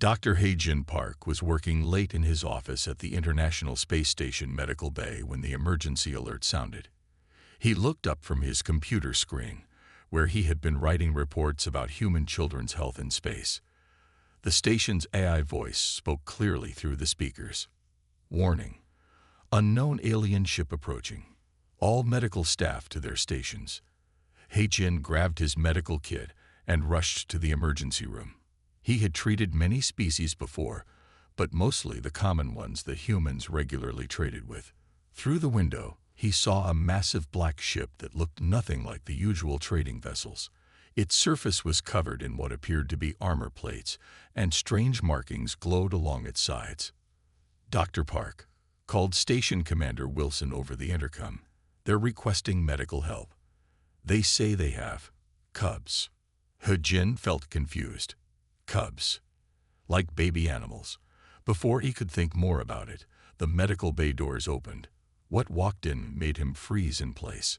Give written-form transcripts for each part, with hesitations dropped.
Dr. Hae-Jin Park was working late in his office at the International Space Station Medical Bay when the emergency alert sounded. He looked up from his computer screen, where he had been writing reports about human children's health in space. The station's AI voice spoke clearly through the speakers. Warning: unknown alien ship approaching. All medical staff to their stations. Hae-Jin grabbed his medical kit and rushed to the emergency room. He had treated many species before, but mostly the common ones that humans regularly traded with. Through the window, he saw a massive black ship that looked nothing like the usual trading vessels. Its surface was covered in what appeared to be armor plates, and strange markings glowed along its sides. Dr. Park called Station Commander Wilson over the intercom. They're requesting medical help. They say they have cubs. Hae-Jin felt confused. Cubs. Like baby animals. Before he could think more about it, the medical bay doors opened. What walked in made him freeze in place.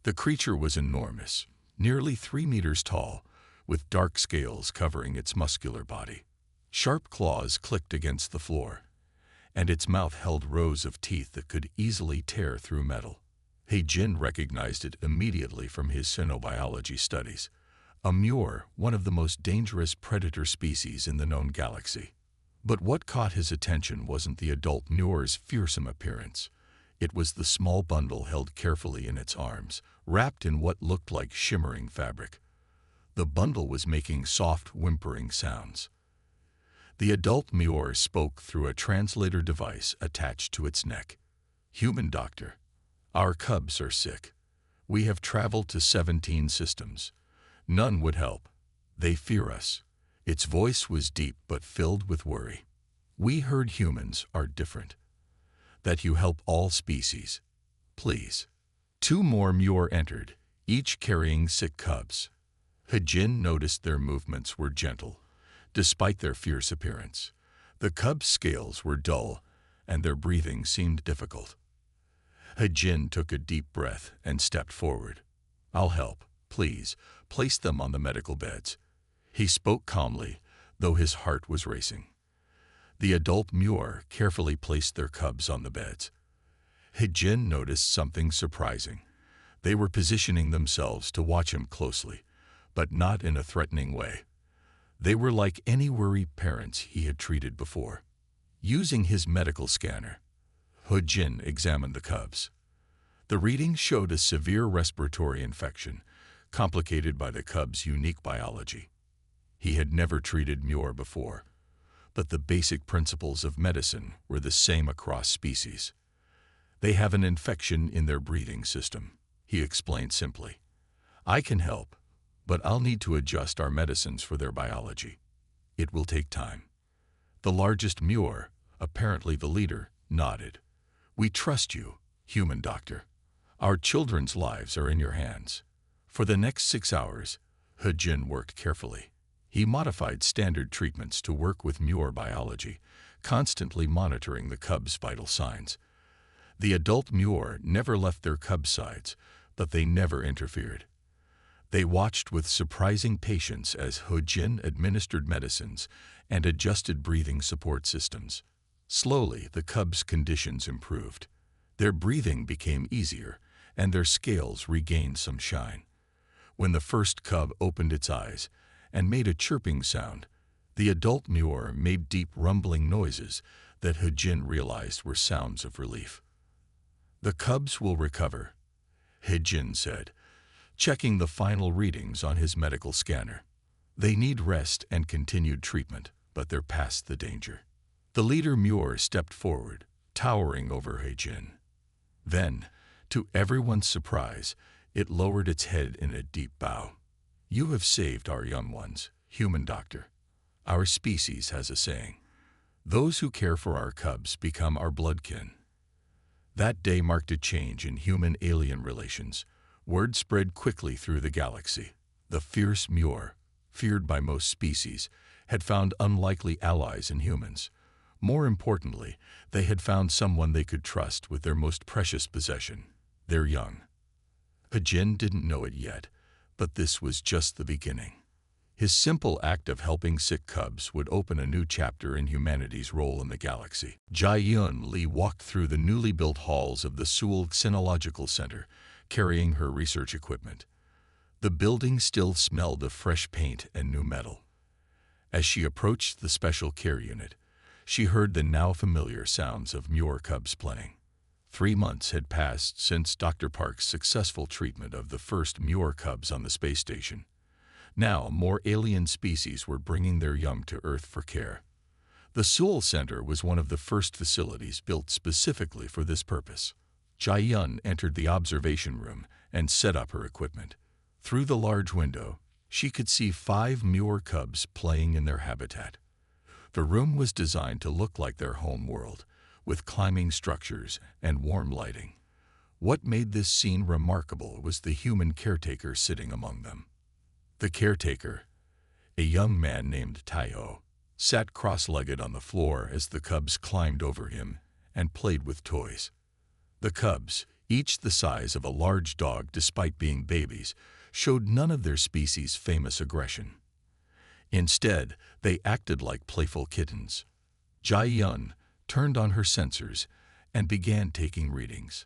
The creature was enormous, nearly 3 meters tall, with dark scales covering its muscular body. Sharp claws clicked against the floor, and its mouth held rows of teeth that could easily tear through metal. Hae-Jin recognized it immediately from his xenobiology studies. A Muir, one of the most dangerous predator species in the known galaxy. But what caught his attention wasn't the adult Muir's fearsome appearance. It was the small bundle held carefully in its arms, wrapped in what looked like shimmering fabric. The bundle was making soft, whimpering sounds. The adult Muir spoke through a translator device attached to its neck. "Human doctor, our cubs are sick. We have traveled to 17 systems. None would help. They fear us." Its voice was deep but filled with worry. "We heard humans are different. That you help all species. Please." 2 more Muir entered, each carrying sick cubs. Hae-Jin noticed their movements were gentle, despite their fierce appearance. The cubs' scales were dull, and their breathing seemed difficult. Hae-Jin took a deep breath and stepped forward. "I'll help. Please, place them on the medical beds." He spoke calmly, though his heart was racing. The adult Muir carefully placed their cubs on the beds. Hae-Jin noticed something surprising. They were positioning themselves to watch him closely, but not in a threatening way. They were like any worried parents he had treated before. Using his medical scanner, Hae-Jin examined the cubs. The readings showed a severe respiratory infection, complicated by the cubs' unique biology. He had never treated Muir before, but the basic principles of medicine were the same across species. "They have an infection in their breathing system," he explained simply. "I can help, but I'll need to adjust our medicines for their biology. It will take time." The largest Muir, apparently the leader, nodded. "We trust you, human doctor. Our children's lives are in your hands." For the next 6 hours, Hae-Jin worked carefully. He modified standard treatments to work with Muir biology, constantly monitoring the cubs' vital signs. The adult Muir never left their cub sides, but they never interfered. They watched with surprising patience as Hae-Jin administered medicines and adjusted breathing support systems. Slowly, the cubs' conditions improved. Their breathing became easier, and their scales regained some shine. When the first cub opened its eyes and made a chirping sound, the adult Muir made deep rumbling noises that Hae-Jin realized were sounds of relief. "The cubs will recover," Hae-Jin said, checking the final readings on his medical scanner. "They need rest and continued treatment, but they're past the danger." The leader Muir stepped forward, towering over Hae-Jin. Then, to everyone's surprise, it lowered its head in a deep bow. "You have saved our young ones, human doctor. Our species has a saying. Those who care for our cubs become our bloodkin." That day marked a change in human-alien relations. Word spread quickly through the galaxy. The fierce Muir, feared by most species, had found unlikely allies in humans. More importantly, they had found someone they could trust with their most precious possession, their young. Hae-Jin didn't know it yet, but this was just the beginning. His simple act of helping sick cubs would open a new chapter in humanity's role in the galaxy. Jai-Yun Lee walked through the newly built halls of the Seoul Xenological Center, carrying her research equipment. The building still smelled of fresh paint and new metal. As she approached the special care unit, she heard the now familiar sounds of Muir cubs playing. 3 months had passed since Dr. Park's successful treatment of the first Muir cubs on the space station. Now, more alien species were bringing their young to Earth for care. The Seoul Center was one of the first facilities built specifically for this purpose. Jai-Yun entered the observation room and set up her equipment. Through the large window, she could see 5 Muir cubs playing in their habitat. The room was designed to look like their home world, with climbing structures and warm lighting. What made this scene remarkable was the human caretaker sitting among them. The caretaker, a young man named Tae-ho, sat cross-legged on the floor as the cubs climbed over him and played with toys. The cubs, each the size of a large dog despite being babies, showed none of their species' famous aggression. Instead, they acted like playful kittens. Jai-Yun turned on her sensors and began taking readings.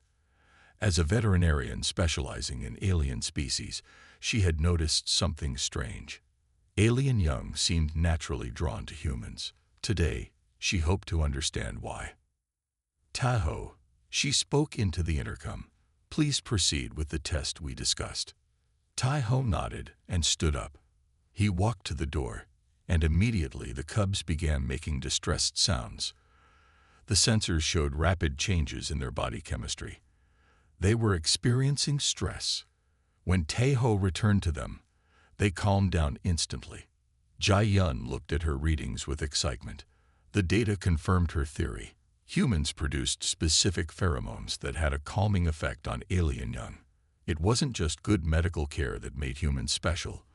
As a veterinarian specializing in alien species, she had noticed something strange. Alien young seemed naturally drawn to humans. Today, she hoped to understand why. Tae-ho, she spoke into the intercom. Please proceed with the test we discussed. Tae-ho nodded and stood up. He walked to the door, and immediately the cubs began making distressed sounds. The sensors showed rapid changes in their body chemistry. They were experiencing stress. When Tae-ho returned to them, they calmed down instantly. Jai-Yun looked at her readings with excitement. The data confirmed her theory. Humans produced specific pheromones that had a calming effect on alien young. It wasn't just good medical care that made humans special.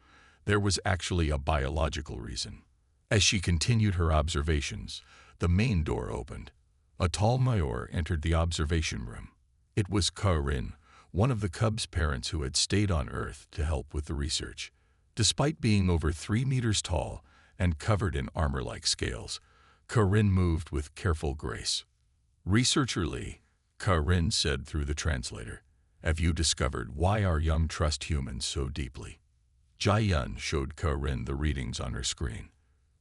There was actually a biological reason. As she continued her observations, the main door opened. A tall Mayor entered the observation room. It was Ka-rin, one of the cubs' parents who had stayed on Earth to help with the research. Despite being over 3 meters tall and covered in armor-like scales, Ka-rin moved with careful grace. "Researcher Lee," Ka-rin said through the translator, "have you discovered why our young trust humans so deeply?" Jai-Yun showed Ka-rin the readings on her screen.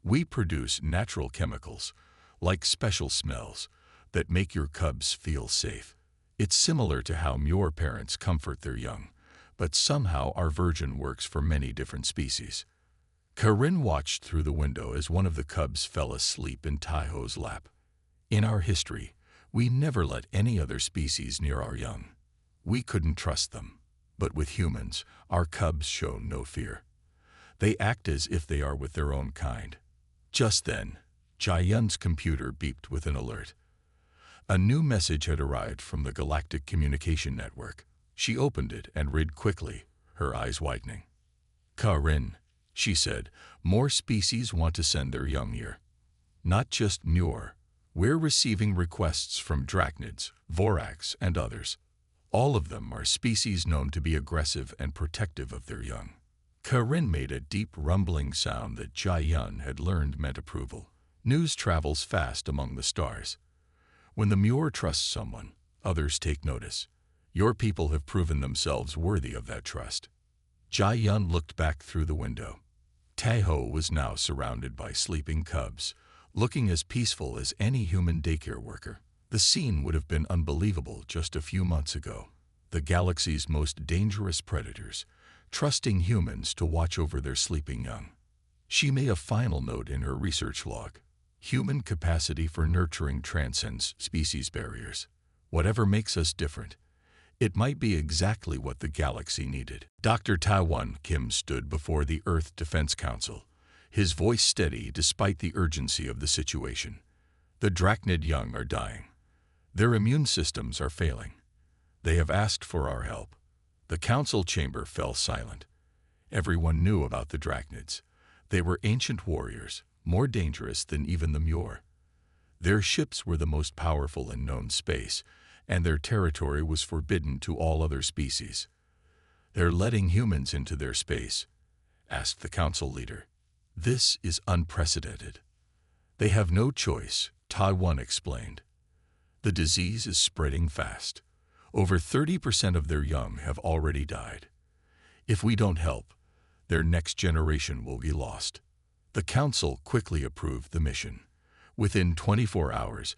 "We produce natural chemicals, like special smells, that make your cubs feel safe. It's similar to how Muir parents comfort their young, but somehow our version works for many different species." Ka-rin watched through the window as one of the cubs fell asleep in Tae-ho's lap. "In our history, we never let any other species near our young. We couldn't trust them. But with humans, our cubs show no fear. They act as if they are with their own kind." Just then, Jai-Yun's computer beeped with an alert. A new message had arrived from the Galactic Communication Network. She opened it and read quickly, her eyes widening. "Ka-rin," she said, "more species want to send their young here. Not just Muir. We're receiving requests from drachnids, Voraks, and others. All of them are species known to be aggressive and protective of their young." Ka-rin made a deep rumbling sound that Jai-Yun had learned meant approval. News travels fast among the stars. When the Muir trusts someone, others take notice. Your people have proven themselves worthy of that trust. Jai-Yun looked back through the window. Tae-ho was now surrounded by sleeping cubs, looking as peaceful as any human daycare worker. The scene would have been unbelievable just a few months ago. The galaxy's most dangerous predators, trusting humans to watch over their sleeping young. She made a final note in her research log. "Human capacity for nurturing transcends species barriers. Whatever makes us different, it might be exactly what the galaxy needed." Dr. Tae-won Kim stood before the Earth Defense Council, his voice steady despite the urgency of the situation. "The drachnid young are dying. Their immune systems are failing. They have asked for our help." The council chamber fell silent. Everyone knew about the drachnids. They were ancient warriors, more dangerous than even the Muir. Their ships were the most powerful in known space, and their territory was forbidden to all other species. "They're letting humans into their space?" asked the council leader. This is unprecedented. They have no choice, Taiwan explained. The disease is spreading fast. Over 30% of their young have already died. If we don't help, their next generation will be lost. The council quickly approved the mission. Within 24 hours,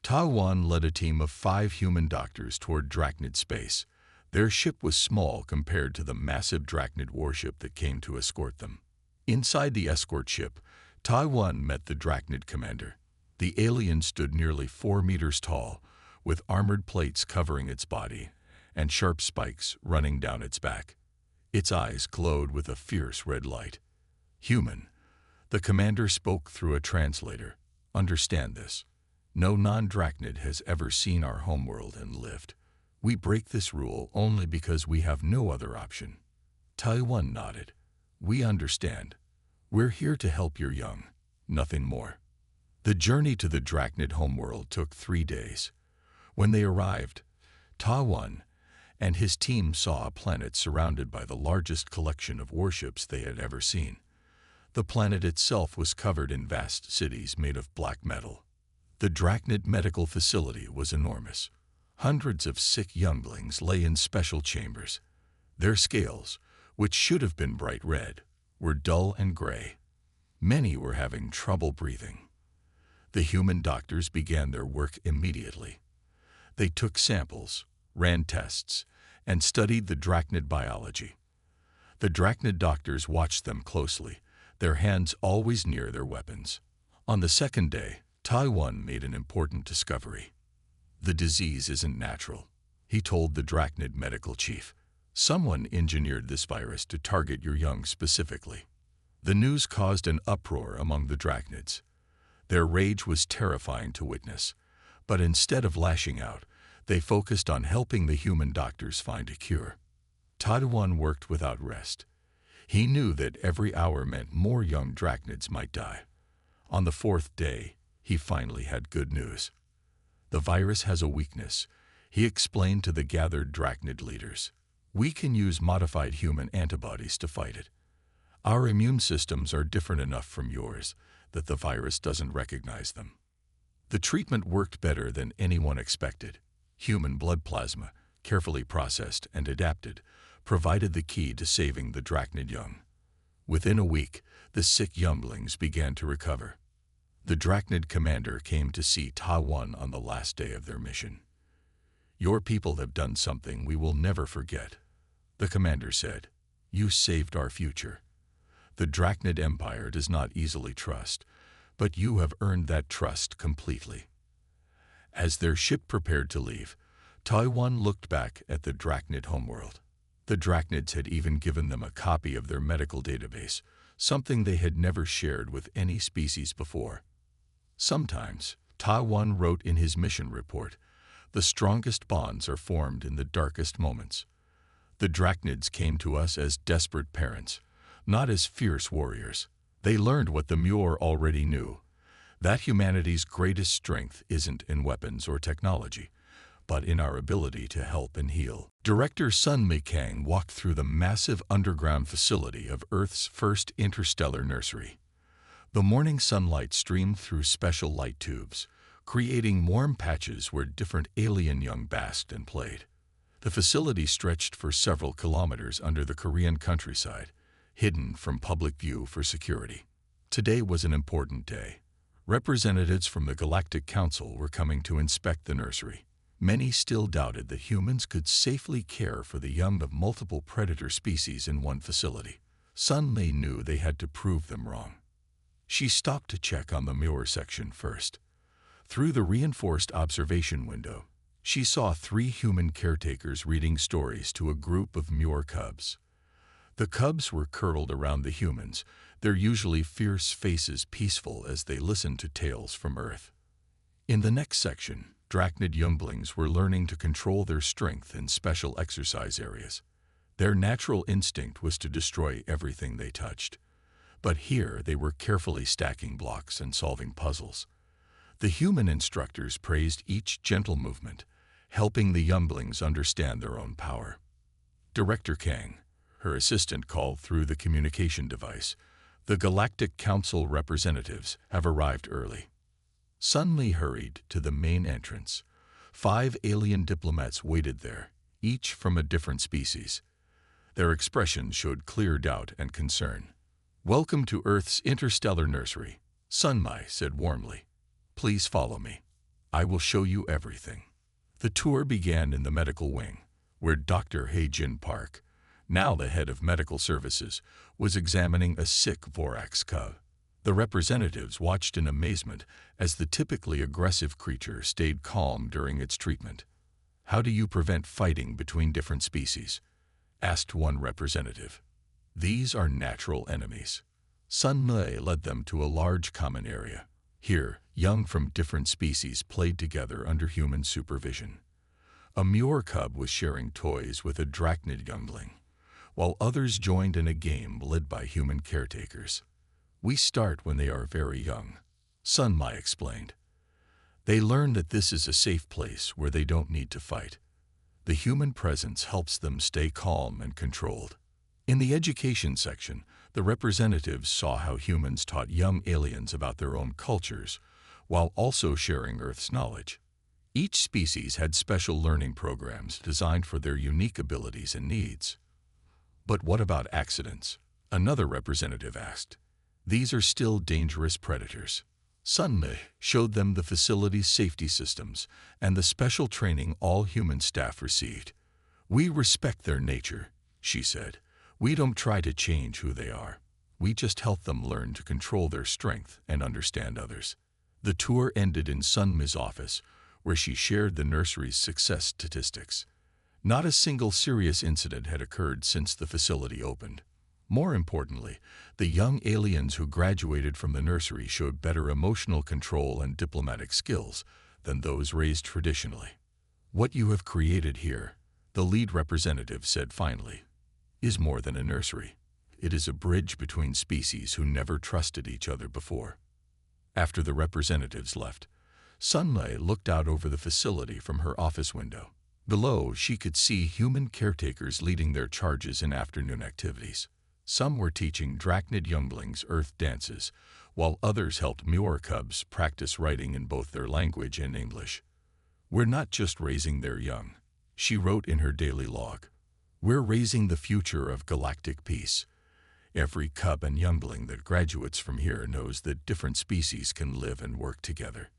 Taiwan led a team of 5 human doctors toward Drachnid space. Their ship was small compared to the massive Drachnid warship that came to escort them. Inside the escort ship, Taiwan met the Drachnid commander. The alien stood nearly 4 meters tall, with armored plates covering its body and sharp spikes running down its back. Its eyes glowed with a fierce red light. "Human," the commander spoke through a translator. "Understand this. No non-Drachnid has ever seen our homeworld and lived. We break this rule only because we have no other option." Taiwan nodded. "We understand. We're here to help your young, nothing more." The journey to the Drachnid homeworld took 3 days. When they arrived, Taiwan and his team saw a planet surrounded by the largest collection of warships they had ever seen. The planet itself was covered in vast cities made of black metal. The Drachnid medical facility was enormous. Hundreds of sick younglings lay in special chambers. Their scales, which should have been bright red, were dull and gray. Many were having trouble breathing. The human doctors began their work immediately. They took samples, ran tests, and studied the Drachnid biology. The Drachnid doctors watched them closely, their hands always near their weapons. On the second day, Taiwan made an important discovery. "The disease isn't natural," he told the Drachnid medical chief. "Someone engineered this virus to target your young specifically." The news caused an uproar among the Drachnids. Their rage was terrifying to witness, but instead of lashing out, they focused on helping the human doctors find a cure. Taiwan worked without rest. He knew that every hour meant more young Drachnids might die. On the 4th day, he finally had good news. "The virus has a weakness," he explained to the gathered Drachnid leaders. "We can use modified human antibodies to fight it. Our immune systems are different enough from yours that the virus doesn't recognize them." The treatment worked better than anyone expected. Human blood plasma, carefully processed and adapted, provided the key to saving the Drachnid young. Within a week, the sick younglings began to recover. The Drachnid commander came to see Taiwan on the last day of their mission. "Your people have done something we will never forget," the commander said. "You saved our future. The Drachnid Empire does not easily trust, but you have earned that trust completely." As their ship prepared to leave, Taiwan looked back at the Drachnid homeworld. The Drachnids had even given them a copy of their medical database, something they had never shared with any species before. Sometimes, Taiwan wrote in his mission report, "The strongest bonds are formed in the darkest moments." The Drachnids came to us as desperate parents, not as fierce warriors. They learned what the Muir already knew, that humanity's greatest strength isn't in weapons or technology, but in our ability to help and heal. Director Sun Mikang walked through the massive underground facility of Earth's first interstellar nursery. The morning sunlight streamed through special light tubes, creating warm patches where different alien young basked and played. The facility stretched for several kilometers under the Korean countryside, hidden from public view for security. Today was an important day. Representatives from the Galactic Council were coming to inspect the nursery. Many still doubted that humans could safely care for the young of multiple predator species in one facility. Sun Mei knew they had to prove them wrong. She stopped to check on the Muir section first. Through the reinforced observation window, she saw 3 human caretakers reading stories to a group of Muir cubs. The cubs were curled around the humans, their usually fierce faces peaceful as they listened to tales from Earth. In the next section, Drachnid younglings were learning to control their strength in special exercise areas. Their natural instinct was to destroy everything they touched. But here they were carefully stacking blocks and solving puzzles. The human instructors praised each gentle movement, helping the younglings understand their own power. Director Kang, her assistant, called through the communication device. The Galactic Council representatives have arrived early. Sun Mi hurried to the main entrance. 5 alien diplomats waited there, each from a different species. Their expressions showed clear doubt and concern. "Welcome to Earth's interstellar nursery," Sun Mi said warmly. "Please follow me. I will show you everything." The tour began in the medical wing, where Dr. Hae-Jin Park, now the head of medical services, was examining a sick Vorax cub. The representatives watched in amazement as the typically aggressive creature stayed calm during its treatment. "How do you prevent fighting between different species?" asked one representative. "These are natural enemies." Sun Mi led them to a large common area. Here, young from different species played together under human supervision. A Muir cub was sharing toys with a Drachnid youngling, while others joined in a game led by human caretakers. "We start when they are very young," Sun Mi explained. "They learn that this is a safe place where they don't need to fight. The human presence helps them stay calm and controlled." In the education section, the representatives saw how humans taught young aliens about their own cultures, while also sharing Earth's knowledge. Each species had special learning programs designed for their unique abilities and needs. "But what about accidents?" another representative asked. "These are still dangerous predators." Sun Mi showed them the facility's safety systems and the special training all human staff received. "We respect their nature," she said. "We don't try to change who they are. We just help them learn to control their strength and understand others." The tour ended in Sun Mi's office, where she shared the nursery's success statistics. Not a single serious incident had occurred since the facility opened. More importantly, the young aliens who graduated from the nursery showed better emotional control and diplomatic skills than those raised traditionally. "What you have created here," the lead representative said finally, "is more than a nursery. It is a bridge between species who never trusted each other before." After the representatives left, Sun Mi looked out over the facility from her office window. Below, she could see human caretakers leading their charges in afternoon activities. Some were teaching Drachnid younglings earth dances, while others helped Muir cubs practice writing in both their language and English. "We're not just raising their young," she wrote in her daily log. "We're raising the future of galactic peace. Every cub and youngling that graduates from here knows that different species can live and work together.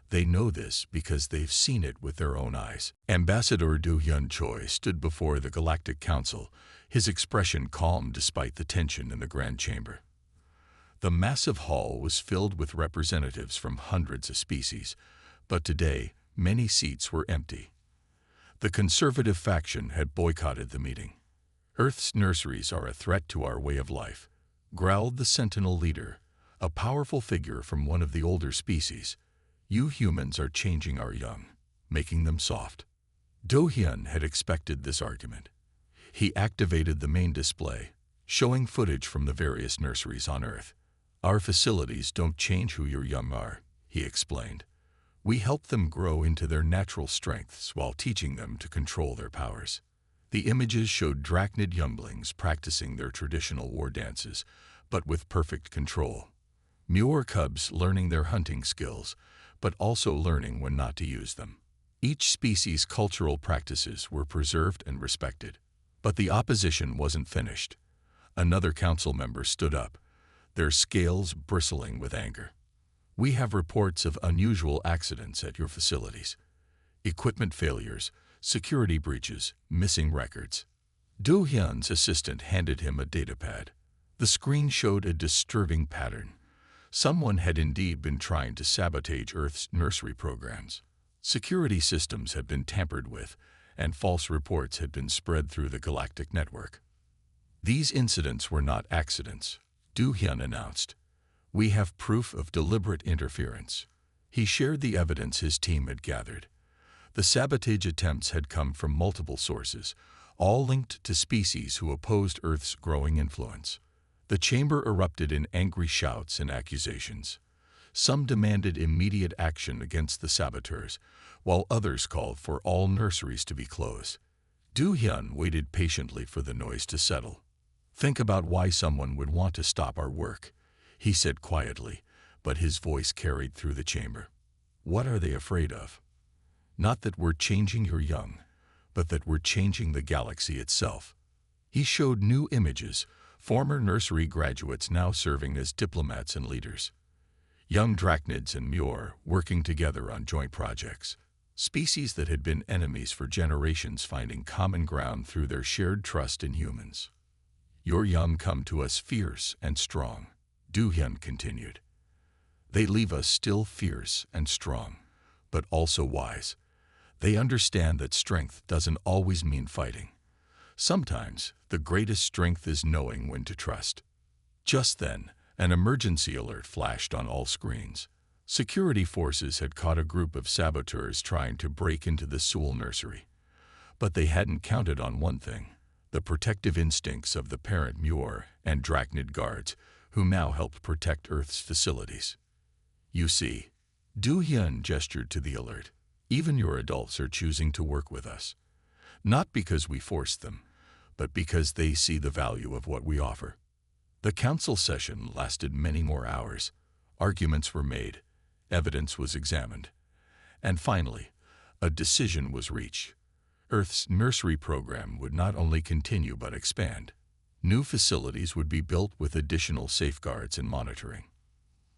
They know this because they've seen it with their own eyes." Ambassador Du Hyun Choi stood before the Galactic Council, his expression calm despite the tension in the Grand Chamber. The massive hall was filled with representatives from hundreds of species, but today many seats were empty. The conservative faction had boycotted the meeting. "Earth's nurseries are a threat to our way of life," growled the Sentinel leader, a powerful figure from one of the older species. "You humans are changing our young, making them soft." Do Hyun had expected this argument. He activated the main display, showing footage from the various nurseries on Earth. "Our facilities don't change who your young are," he explained. "We help them grow into their natural strengths while teaching them to control their powers." The images showed Drachnid younglings practicing their traditional war dances, but with perfect control. Muir cubs learning their hunting skills, but also learning when not to use them. Each species' cultural practices were preserved and respected. But the opposition wasn't finished. Another council member stood up, their scales bristling with anger. "We have reports of unusual accidents at your facilities. Equipment failures, security breaches, missing records." Do Hyun's assistant handed him a datapad. The screen showed a disturbing pattern. Someone had indeed been trying to sabotage Earth's nursery programs. Security systems had been tampered with, and false reports had been spread through the galactic network. "These incidents were not accidents," Do Hyun announced. "We have proof of deliberate interference." He shared the evidence his team had gathered. The sabotage attempts had come from multiple sources, all linked to species who opposed Earth's growing influence. The chamber erupted in angry shouts and accusations. Some demanded immediate action against the saboteurs, while others called for all nurseries to be closed. Do Hyun waited patiently for the noise to settle. Think about why someone would want to stop our work, he said quietly, but his voice carried through the chamber. What are they afraid of? Not that we're changing your young, but that we're changing the galaxy itself. He showed new images, former nursery graduates now serving as diplomats and leaders. Young drachnids and Muir working together on joint projects. Species that had been enemies for generations finding common ground through their shared trust in humans. Your young come to us fierce and strong, Du-hyun continued. They leave us still fierce and strong, but also wise. They understand that strength doesn't always mean fighting. Sometimes, the greatest strength is knowing when to trust. Just then, an emergency alert flashed on all screens. Security forces had caught a group of saboteurs trying to break into the Sewell nursery. But they hadn't counted on one thing: the protective instincts of the parent Muir and Drachnid guards, who now helped protect Earth's facilities. You see, Du-hyun gestured to the alert. Even your adults are choosing to work with us. Not because we forced them, but because they see the value of what we offer. The council session lasted many more hours. Arguments were made, evidence was examined, and finally, a decision was reached. Earth's nursery program would not only continue but expand. New facilities would be built with additional safeguards and monitoring.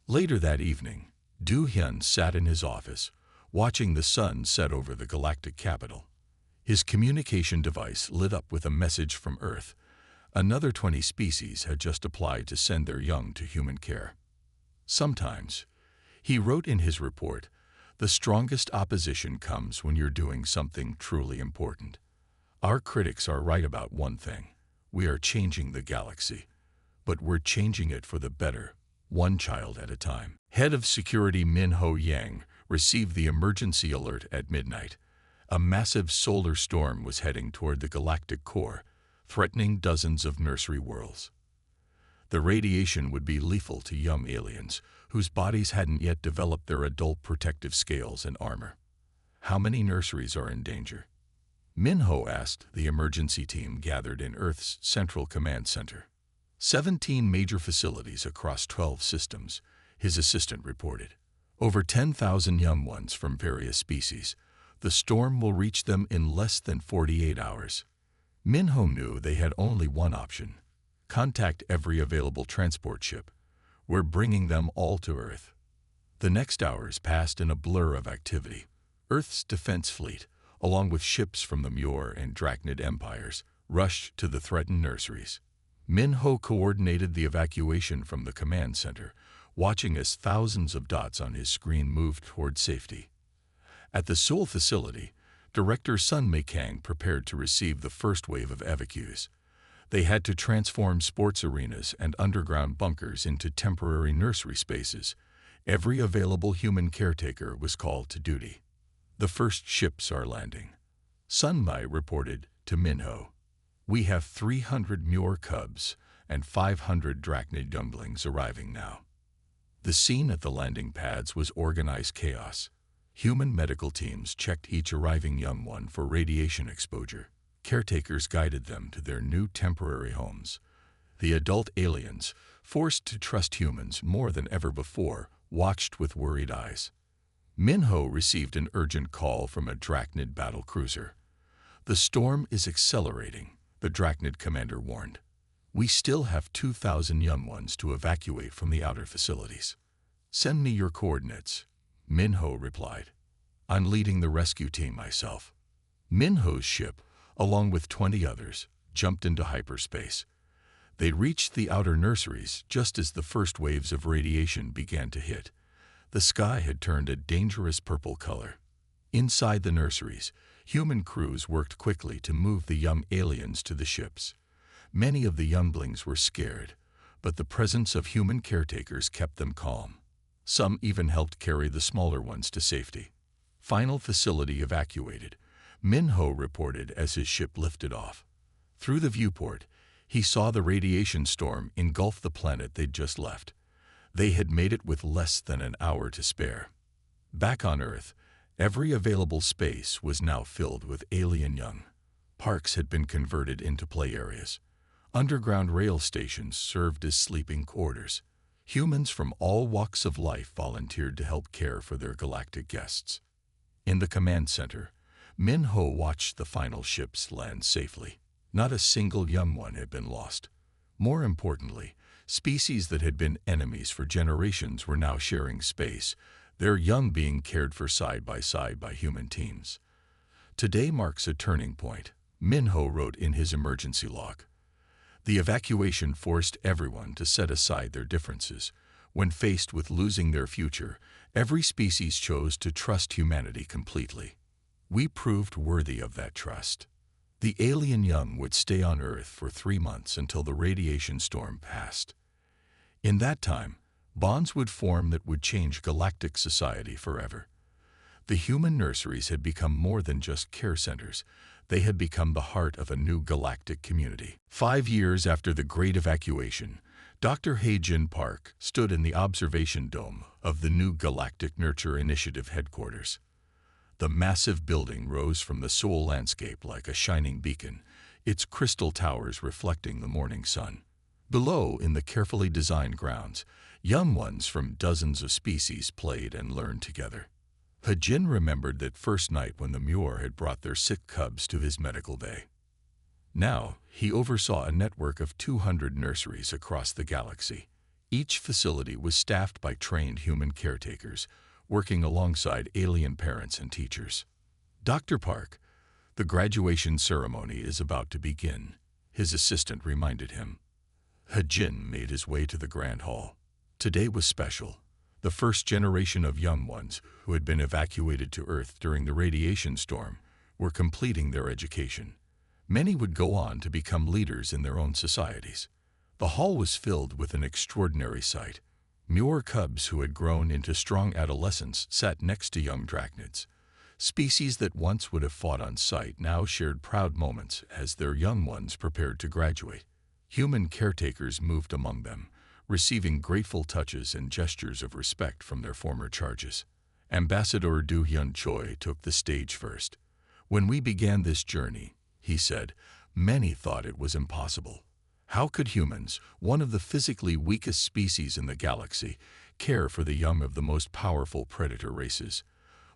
Later that evening, Du-hyun sat in his office, watching the sun set over the galactic capital. His communication device lit up with a message from Earth. Another 20 species had just applied to send their young to human care. Sometimes, he wrote in his report, the strongest opposition comes when you're doing something truly important. Our critics are right about one thing. We are changing the galaxy, but we're changing it for the better, one child at a time. Head of Security Min-ho Yang received the emergency alert at midnight. A massive solar storm was heading toward the galactic core, threatening dozens of nursery worlds. The radiation would be lethal to young aliens, whose bodies hadn't yet developed their adult protective scales and armor. How many nurseries are in danger? Min-ho asked the emergency team gathered in Earth's Central Command Center. 17 major facilities across 12 systems, his assistant reported. Over 10,000 young ones from various species. The storm will reach them in less than 48 hours. Min-ho knew they had only one option: contact every available transport ship. We're bringing them all to Earth. The next hours passed in a blur of activity. Earth's defense fleet, along with ships from the Muir and Drachnid empires, rushed to the threatened nurseries. Min-ho coordinated the evacuation from the command center, watching as thousands of dots on his screen moved toward safety. At the Sewell facility, Director Sun Mei-kang prepared to receive the first wave of evacuees. They had to transform sports arenas and underground bunkers into temporary nursery spaces. Every available human caretaker was called to duty. The first ships are landing. Sun Mei reported to Min-ho. We have 300 Muir cubs and 500 Drachnid younglings arriving now. The scene at the landing pads was organized chaos. Human medical teams checked each arriving young one for radiation exposure. Caretakers guided them to their new temporary homes. The adult aliens, forced to trust humans more than ever before, watched with worried eyes. Min-ho received an urgent call from a Drachnid battle cruiser. The storm is accelerating, the Drachnid commander warned. We still have 2,000 young ones to evacuate from the outer facilities. Send me your coordinates, Min-ho replied. I'm leading the rescue team myself. Min-ho's ship, along with 20 others, jumped into hyperspace. They reached the outer nurseries just as the first waves of radiation began to hit. The sky had turned a dangerous purple color. Inside the nurseries, human crews worked quickly to move the young aliens to the ships. Many of the younglings were scared, but the presence of human caretakers kept them calm. Some even helped carry the smaller ones to safety. Final facility evacuated, Min-ho reported as his ship lifted off. Through the viewport, he saw the radiation storm engulf the planet they'd just left. They had made it with less than an hour to spare. Back on Earth, every available space was now filled with alien young. Parks had been converted into play areas. Underground rail stations served as sleeping quarters. Humans from all walks of life volunteered to help care for their galactic guests. In the command center, Min-Ho watched the final ships land safely. Not a single young one had been lost. More importantly, species that had been enemies for generations were now sharing space, their young being cared for side by side by human teams. Today marks a turning point, Min-Ho wrote in his emergency log. The evacuation forced everyone to set aside their differences. When faced with losing their future, every species chose to trust humanity completely. We proved worthy of that trust. The alien young would stay on Earth for 3 months until the radiation storm passed. In that time, bonds would form that would change galactic society forever. The human nurseries had become more than just care centers. They had become the heart of a new galactic community. 5 years after the Great Evacuation, Dr. Hae-Jin Park stood in the observation dome of the new Galactic Nurture Initiative headquarters. The massive building rose from the Seoul landscape like a shining beacon, its crystal towers reflecting the morning sun. Below, in the carefully designed grounds, young ones from dozens of species played and learned together. Hae-Jin remembered that first night when the Muir had brought their sick cubs to his medical bay. Now, he oversaw a network of 200 nurseries across the galaxy. Each facility was staffed by trained human caretakers, working alongside alien parents and teachers. Dr. Park, the graduation ceremony is about to begin, his assistant reminded him. Hae-Jin made his way to the grand hall. Today was special. The first generation of young ones who had been evacuated to Earth during the radiation storm were completing their education. Many would go on to become leaders in their own societies. The hall was filled with an extraordinary sight. Muir cubs who had grown into strong adolescents sat next to young drachnids. Species that once would have fought on sight now shared proud moments as their young ones prepared to graduate. Human caretakers moved among them, receiving grateful touches and gestures of respect from their former charges. Ambassador Du Hyun Choi took the stage first. When we began this journey, he said, many thought it was impossible. How could humans, one of the physically weakest species in the galaxy, care for the young of the most powerful predator races?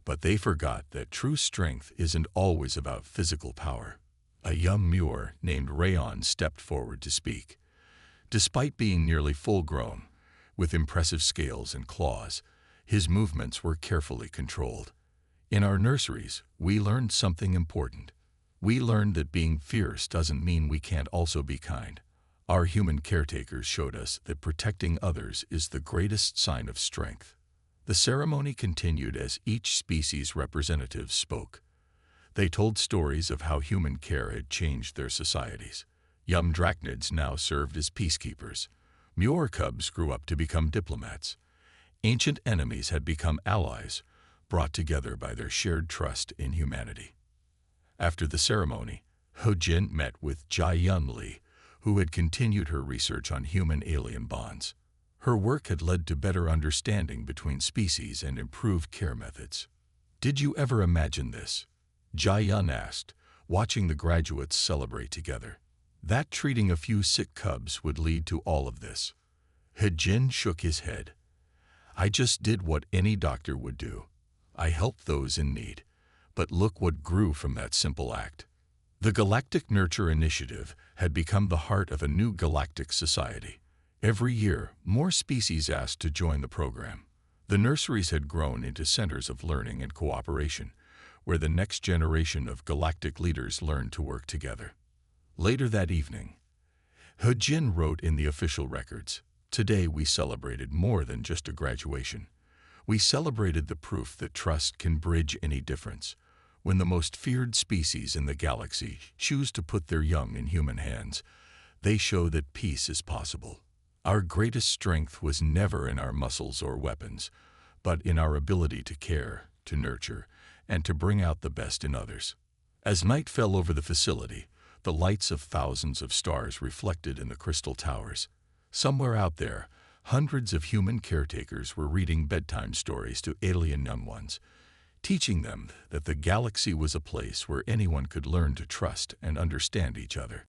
But they forgot that true strength isn't always about physical power. A young Muir named Rayon stepped forward to speak. Despite being nearly full-grown, with impressive scales and claws, his movements were carefully controlled. In our nurseries, we learned something important. We learned that being fierce doesn't mean we can't also be kind. Our human caretakers showed us that protecting others is the greatest sign of strength. The ceremony continued as each species' representatives spoke. They told stories of how human care had changed their societies. Young drachnids now served as peacekeepers. Muir cubs grew up to become diplomats. Ancient enemies had become allies, brought together by their shared trust in humanity. After the ceremony, Hae-Jin met with Jae-Yun Lee, who had continued her research on human-alien bonds. Her work had led to better understanding between species and improved care methods. "Did you ever imagine this?" Jae-Yun asked, watching the graduates celebrate together. "That treating a few sick cubs would lead to all of this?" Hae-Jin shook his head. "I just did what any doctor would do. I helped those in need. But look what grew from that simple act." The Galactic Nurture Initiative had become the heart of a new galactic society. Every year, more species asked to join the program. The nurseries had grown into centers of learning and cooperation, where the next generation of galactic leaders learned to work together. Later that evening, Hae-Jin wrote in the official records, "Today we celebrated more than just a graduation. We celebrated the proof that trust can bridge any difference. When the most feared species in the galaxy choose to put their young in human hands, they show that peace is possible. Our greatest strength was never in our muscles or weapons, but in our ability to care, to nurture, and to bring out the best in others." As night fell over the facility, the lights of thousands of stars reflected in the crystal towers. Somewhere out there, hundreds of human caretakers were reading bedtime stories to alien young ones, teaching them that the galaxy was a place where anyone could learn to trust and understand each other.